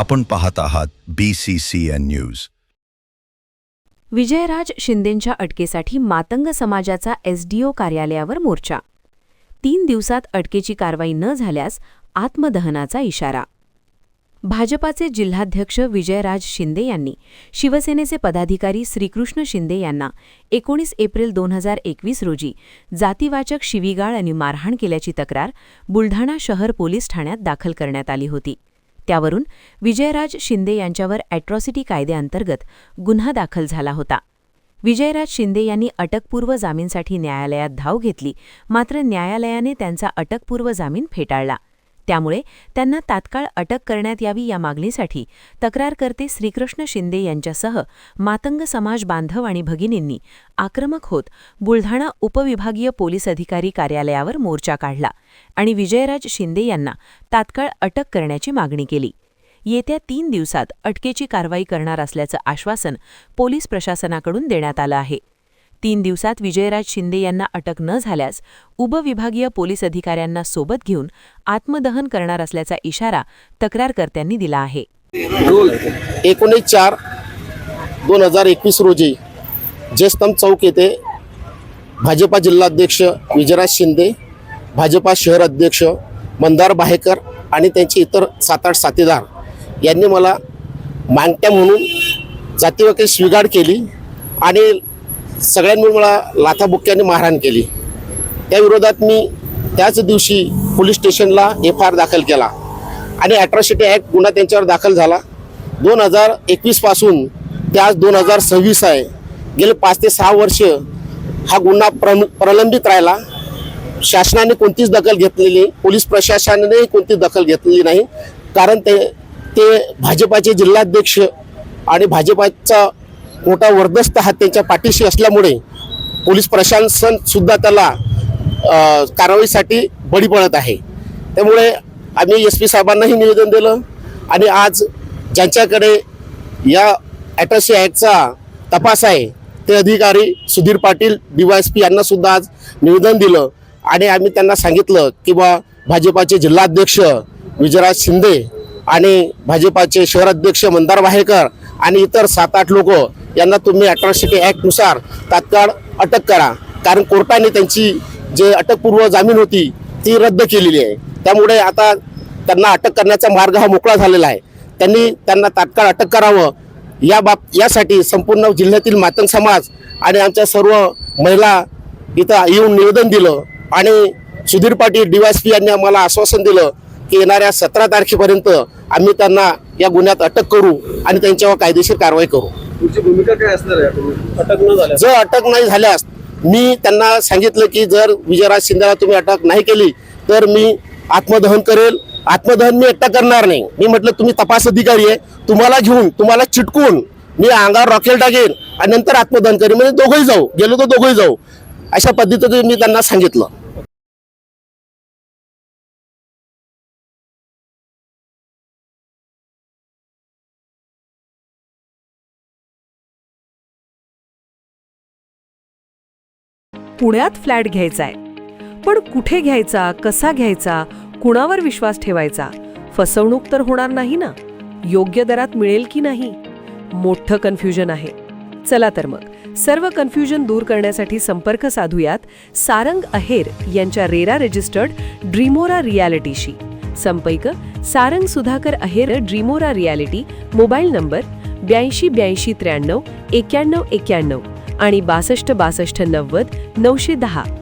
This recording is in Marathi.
आपण पाहत आहात BCCN न्यूज. विजयराज शिंदेंच्या अटकेसाठी मातंग समाजाचा SDO कार्यालयावर मोर्चा. 3 दिवसात अटकेची कारवाई न झाल्यास आत्मदहनाचा इशारा. भाजपाचे जिल्हाध्यक्ष विजयराज शिंदे यांनी शिवसेनेचे पदाधिकारी श्रीकृष्ण शिंदे यांना 19 एप्रिल 2021 रोजी जातीवाचक शिवीगाळ आणि मारहाण केल्याची तक्रार बुलढाणा शहर पोलीस ठाण्यात दाखल करण्यात आली होती. त्यावरून विजयराज शिंदे यांच्यावर अॅट्रॉसिटी कायद्याअंतर्गत गुन्हा दाखल झाला होता. विजयराज शिंदे यांनी अटकपूर्व जामीनसाठी न्यायालयात धाव घेतली, मात्र न्यायालयाने त्यांचा अटकपूर्व जामीन फेटाळला. त्यामुळे त्यांना तात्काळ अटक करण्यात यावी या मागणीसाठी तक्रारकर्ते श्रीकृष्ण शिंदे यांच्यासह मातंग समाज बांधव आणि भगिनींनी आक्रमक होत बुलढाणा उपविभागीय पोलीस अधिकारी कार्यालयावर मोर्चा काढला आणि विजयराज शिंदे यांना तात्काळ अटक करण्याची मागणी केली. येत्या 3 दिवसात अटकेची कारवाई करणार असल्याचं आश्वासन पोलीस प्रशासनाकडून देण्यात आलं आहे. 3 दिवसात विजयराज शिंदे यांना अटक न झाल्यास उपविभागीय पोलीस अधिकाऱ्यांना सोबत घेऊन आत्मदहन करणार असल्याचा इशारा तक्रारकर्त्यांनी दिला आहे. 19/4/2021 रोजी जयस्तंभ चौक येथे भाजपा जिल्हाध्यक्ष विजयराज शिंदे, भाजपा शहर अध्यक्ष मंदार बाहेकर आणि त्यांचे इतर 7-8 साथीदार यांनी मला मांगट्या म्हणून जातीवाचक शिवीगाळ केली आणि सगळ्यांनी मला लाथाबुक्क्याने मारहाण केली. त्या विरोधात मी त्याच दिवशी पोलीस स्टेशनला FIR दाखल केला आणि अॅट्रॉसिटी ॲक्ट गुन्हा त्यांच्यावर दाखल झाला. 2021 पासून ते आज 2026 आहे. गेले 5 ते 6 वर्ष हा गुन्हा प्रलंबित राहिला. शासनाने कोणतीच दखल घेतलेली, पोलीस प्रशासनाने कोणतीच दखल घेतलेली नाही. कारण ते भाजपाचे जिल्हाध्यक्ष आणि भाजपाचा मोठा वर्दस्त हात त्यांच्या पाठीशी असल्यामुळे पोलीस प्रशासन सुद्धा त्याला कारवाईसाठी बळी पडत आहे. त्यामुळे आम्ही SP साहेबांनाही निवेदन दिलं आणि आज ज्यांच्याकडे या अॅट्रॉसिटी ॲक्टचा तपास आहे ते अधिकारी सुधीर पाटील DYSP यांना सुद्धा आज निवेदन दिलं आणि आम्ही त्यांना सांगितलं की भाजपाचे जिल्हाध्यक्ष विजयराज शिंदे आणि भाजपाचे शहर अध्यक्ष मंदार बाहेकर आणि इतर 7-8 लोक यांना तुम्ही अॅट्रॉसिटी ॲक्टनुसार तात्काळ अटक करा. कारण कोर्टाने त्यांची जे अटकपूर्व जामीन होती ती रद्द केलेली आहे. त्यामुळे आता त्यांना अटक करण्याचा मार्ग हा मोकळा झालेला आहे. त्यांना तात्काळ अटक करावं यासाठी संपूर्ण जिल्ह्यातील मातंग समाज आणि आमच्या सर्व महिला इथं येऊन निवेदन दिलं आणि सुधीर पाटील DYSP यांनी आम्हाला आश्वासन दिलं की येणाऱ्या 17 तारखेपर्यंत आम्ही त्यांना या गुन्ह्यात अटक करू आणि त्यांच्यावर कायदेशीर कारवाई करू. तुमची भूमिका काय असणार आहे अटक न झाल्यास? जर अटक नाही झाल्यास मी त्यांना सांगितलं की जर विजयराज शिंदेला तुम्ही अटक नाही केली तर मी आत्मदहन करेल. आत्मदहन मी एकटा करणार नाही. मी म्हटलं तुम्ही तपास अधिकारी आहे, तुम्हाला घेऊन तुम्हाला चिटकून मी अंगावर रॉकेल टाकेन आणि नंतर आत्मदहन करेन. म्हणजे दोघंही जाऊ, गेलो तर दोघंही जाऊ, अशा पद्धतीने मी त्यांना सांगितलं. पुण्यात फ्लॅट घ्यायचाय, पण कुठे घ्यायचा, कसा घ्यायचा, कुणावर विश्वास ठेवायचा? फसवणूक तर होणार नाही ना? योग्य दरात मिळेल की नाही? मोठं कन्फ्युजन आहे. चला तर मग सर्व कन्फ्युजन दूर करण्यासाठी संपर्क साधूयात सारंग अहेर यांच्या रेरा रजिस्टर्ड ड्रीमोरा रियालिटीशी. संपर्क सारंग सुधाकर अहेर, ड्रीमोरा रियालिटी. मोबाईल नंबर 82 83 93 91 आणि 62 62 90 910.